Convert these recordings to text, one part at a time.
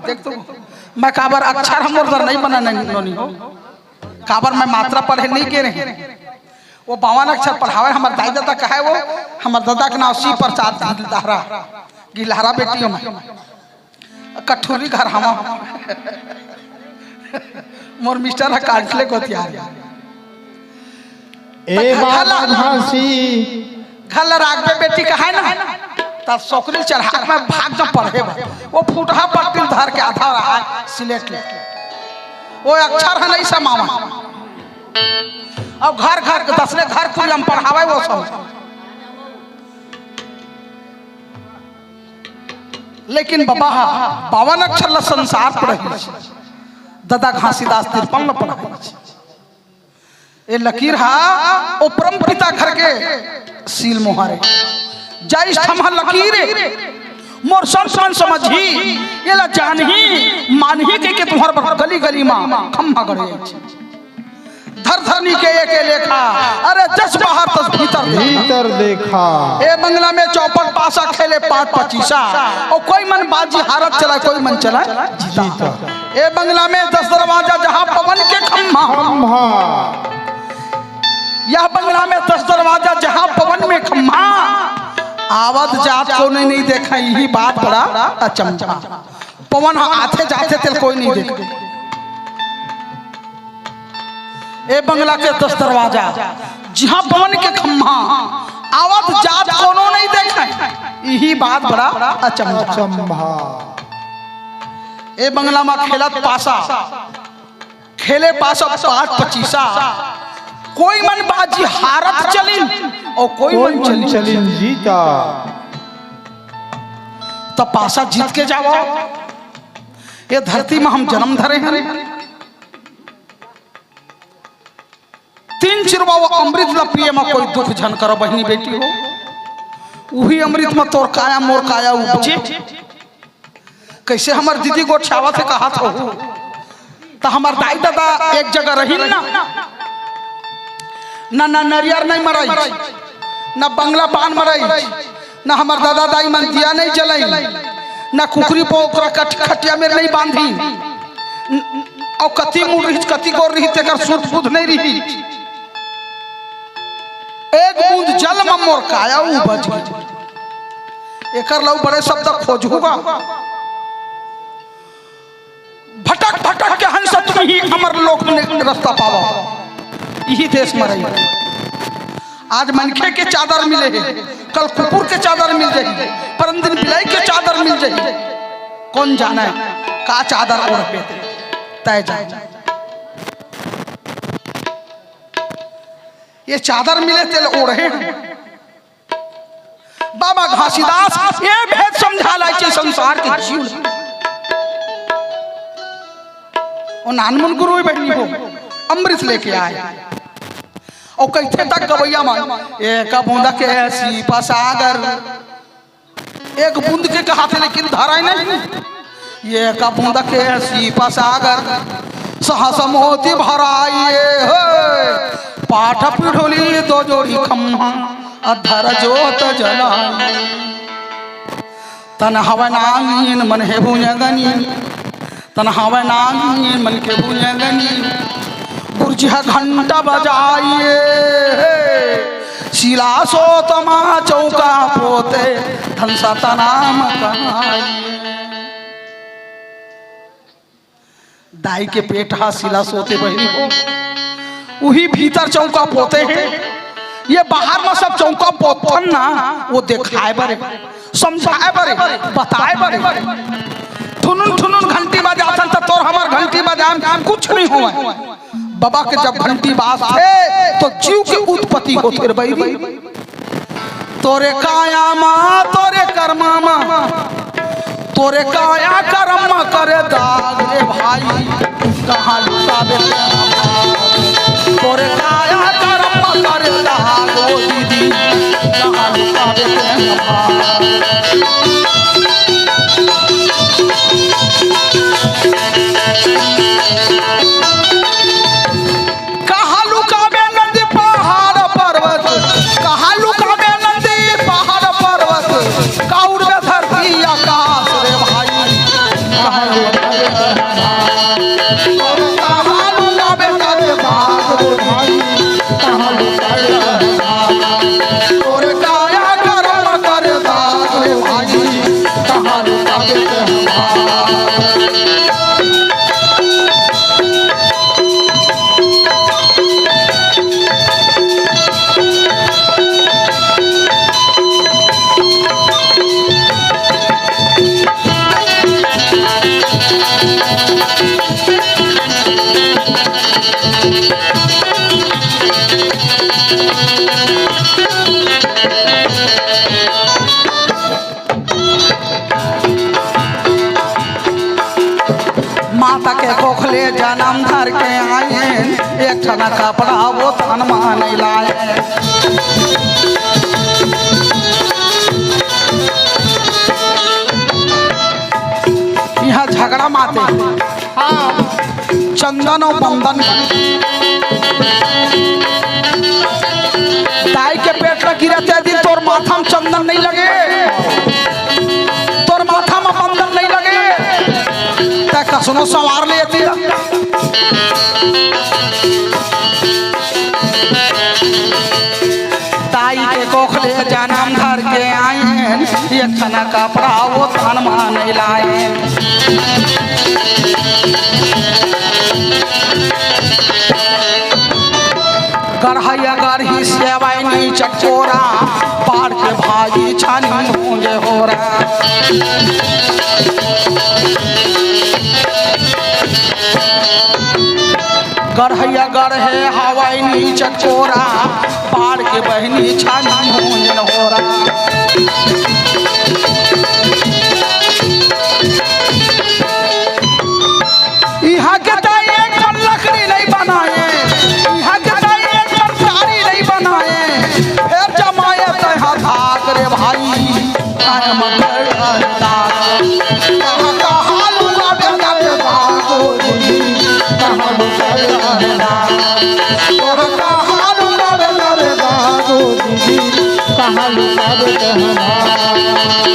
देख तो मैं काबर अक्षर हम उधर नहीं बना नहीं हो काबर मैं मात्रा पढ़े नहीं के रहे वो 52 अक्षर पढ़ावे हमार दाई दादा कहे वो हमार दादा के नाम सी प्रसाद गिलहरा गिलहरा बेटियों में कठोरी घर हम मोर मिस्टर है काटले को तैयार ए बाबा घासी घल राग पे बेटी कहे ना तब सोकरी चढ़ा में भाग जब पढ़े वो फुटहा पट्टी धर के आधा रहा सिलेट ले वो अक्षर है नहीं समावा अब घर घर दसरे घर कुल हम पढ़ावे वो सब लेकिन बाबा 52 अक्षर ला संसार पढ़े दादा घासीदास तिरपन ला पढ़े ये लकीर हा ओ परम पिता घर के सील मोहरे जाइस थमा लकीर मोर संसन समझी ये ला जानही मानही के तुम्हार गली गली मां खम्मा गड़े धर धरनी के एक लेखा अरे 10 बाहर 10 भीतर देखा ए बंगला में चौपट पासा खेले 5-25 और कोई मन बाजी हारत चला कोई मन चला जीता ए बंगला में 10 दरवाजा जहां पवन के खम्मा यह बंगला में 10 दरवाजा जहां पवन में खम्मा आवत जात को नहीं देखा यही बात बड़ा अचंभा पवन आते जाते तेल कोई नहीं देखे ए बंगला के 10 दरवाजा जहां पवन के खम्मा आवत जात कोनो नहीं देखा यही बात बड़ा अचंभा ए बंगला में खेलत पासा खेले पासा 5-25 कोई मन बाजी हारत चलिन और कोई मन चलिन जीता तो पासा जीत के जाओ ये धरती में हम जन्म धरे हैं 3 चिरवा वो अमृत ला पिए में कोई दुख झन करो बहनी बेटी हो वही अमृत में तोर काया मोर काया उपजे कैसे हमार दीदी को छावा से कहा था तो हमार दाई दादा एक जगह रही ना नरियर नहीं मराई ना बंगला पान मराई ना हमार दादा दाई मन दिया नहीं जलाई ना कुकरी पोकरा खटिया में नहीं बांधी और कति मुड़ रही कति गोर रही तेकर सुध बुध नहीं रही एक बूंद जल में मोर काया बच गई एकर लऊ बड़े शब्द खोजूगा भटक भटक के हंसत में ही अमर लोक में रास्ता पावा यही देश में रही आज मनखे के चादर मिले हैं कल कुकुर के चादर मिल जाएगी परमदिन बिलाई के चादर मिल जाएगी कौन जाना है का चादर ओढ़ पे तय जाए ये चादर मिले तेल ओढ़े बाबा घासीदास ये भेद समझा लाइचे संसार के जीव और नानमन गुरु बैठी हो अमृत लेके आए और कैसे तक गवैया मान एक बूंद के सीपा सागर एक बूंद के कहा थे लेकिन धारा नहीं ये एक बूंद के सीपा सागर सहस मोती भराइए पाठ पिढ़ोली 2 जोड़ी खम्मा अधर जोत जलाई तन हवनांगीन मन है भुजंगनी तन हवनांगीन मन के भुजंगनी गुरजिहा घंटा बजाइए शिला सोतमा चौका पोते धनसा तनाम कहाइए दाई के पेट हा शिला सोते बहनी हो वही भीतर चौका पोते हैं ये बाहर में सब चौका पोतन ना वो दिखाए बरे समझाए बरे बताए बरे ठुनुन ठुनुन घंटी बजातन तो तोर हमार घंटी बजाम कुछ नहीं हुआ बाबा के जब घंटी बाज थे तो जीव की उत्पत्ति होती रही तोरे काया माँ तोरे कर्मा माँ तोरे काया कर्म करे दाग रे भाई कहाँ लुटावे तोरे काया कर्म करे दाग ओ दीदी कहाँ लुटावे आकाश रे भाई माता के कोखले जन्म धर के आए एक ठना कपड़ा वो तन मान लाए यहाँ झगड़ा माते हाँ चंदन और बंदन दाई के पेट में गिरते दिन तोर माथा में चंदन नहीं लगे तोर माथा में बंदन नहीं लगे तय कसनो सवार लेती ताई के कोखले जन्म धर के आए एक ठना कपड़ा वो तन मान लाए गढ़ैया गढ़ी सेवाइनी चकोरा पार के भागी छानी होंगे हो रहा गढ़ैया गढ़े हवाइनी चकोरा पार के बहनी छानी होंगे हो रहा यहाँ के एक लकड़ी नहीं बनाए यहाँ के नहीं बनाए फिर जमाए तहा भाग रे भाई कायम कर दाग कहां का हाल हुआ बेटा के भागो जी कहां कर दाग कहां का हाल हुआ बेटा के भागो जी कहाँ लुका दे कहना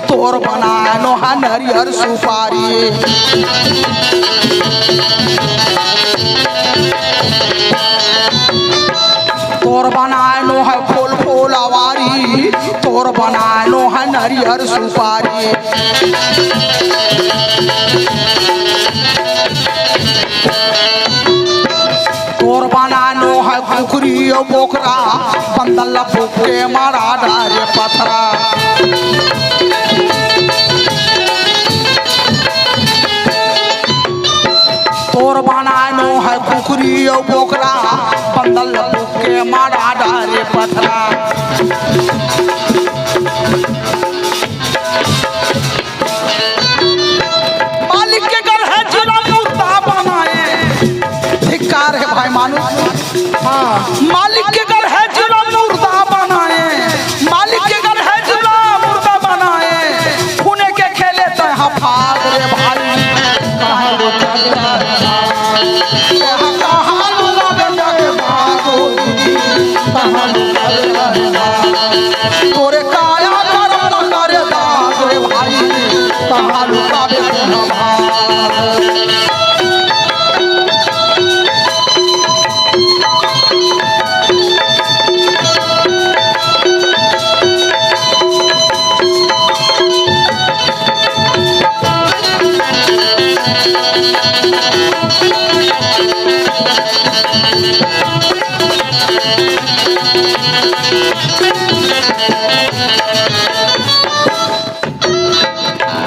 तोर बनानो है नरियर सुपारी तोर बनानो है फूल फूल आवारी तोर बनानो है नरियर सुपारी तोर बनानो है कुकरी बोकरा बंदल बुके मारा डारे पथरा तोर बनानो है कुकरी बोकरा बंदल बुके मारा डारे पथरा मालिक के घर है जिला मुर्दा बनाए धिक्कार है भाई मानो हाँ मालिक के घर है जिला मुर्दा बनाए मालिक के घर है जिला मुर्दा बनाए पुणे के खेले तो यहाँ भाग रे भाई कहाँ लुका दे यहाँ कहाँ लुका बेटा के भागो कहाँ लुका दे तोरे काया करम न करे दाग रे भाई कहाँ लुका बेटा भाग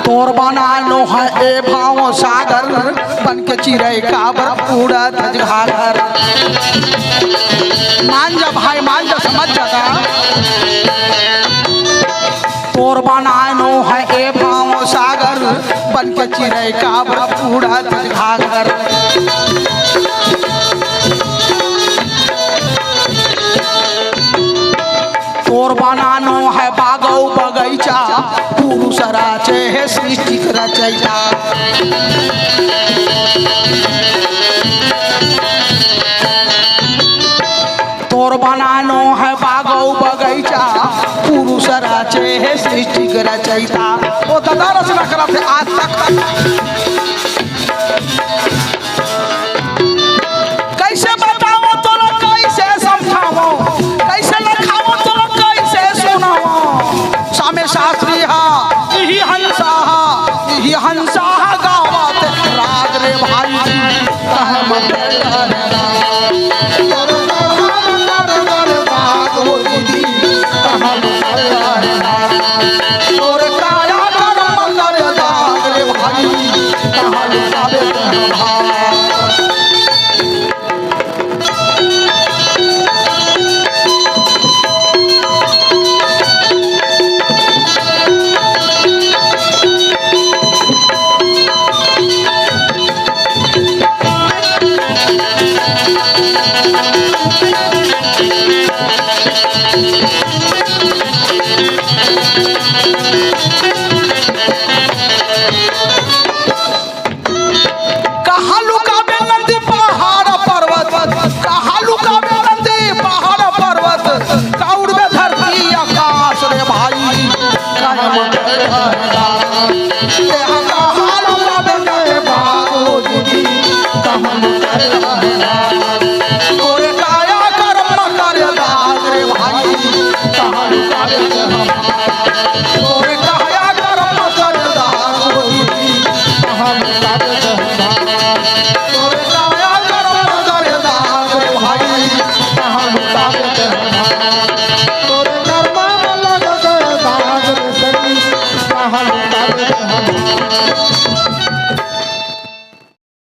तोर बनानो है ए भाव सागर बन के चिड़ै काबर उड़त घाघर मान जा भाई मान जा समझ जाता तोर बनानो है ए भाव सागर बन के चिड़ै काबर उड़त घाघर तोर बनानो है बागौ बगैचा पुरुष राचे है सृष्टि रचैता तोर बनानो है बागौ बगैचा पुरुष राचे है सृष्टि रचैता ओ दादा रचना करा थे आज तक कैसे बताओ तोरा कैसे समझाओ कैसे लिखाओ तोरा कैसे सुनाओ सामे शास्त्री हा यही हंसा हा तोर काया कर्म कर दाग रे भाई कहाँ लुकावे तह भाग। कहाँ लुकावे नदी पहाड़ पर्वत, कहाँ लुकावे नदी पहाड़ पर्वत, काउर में धरती आकाश रे भाई कहाँ लुकावे कहाँ लुकावे गए भागो जी कहाँ लुकावे तोरे काया कर्म कर दाग रे भाई कहाँ लुकावे तोरे काया कर्म कर दाग जी कहाँ लुकावे तोरे काया कर्म कर दाग रे भाई कहाँ लुकावे तोरे कर्म लग गए दाग रे सखी कहाँ लुकावे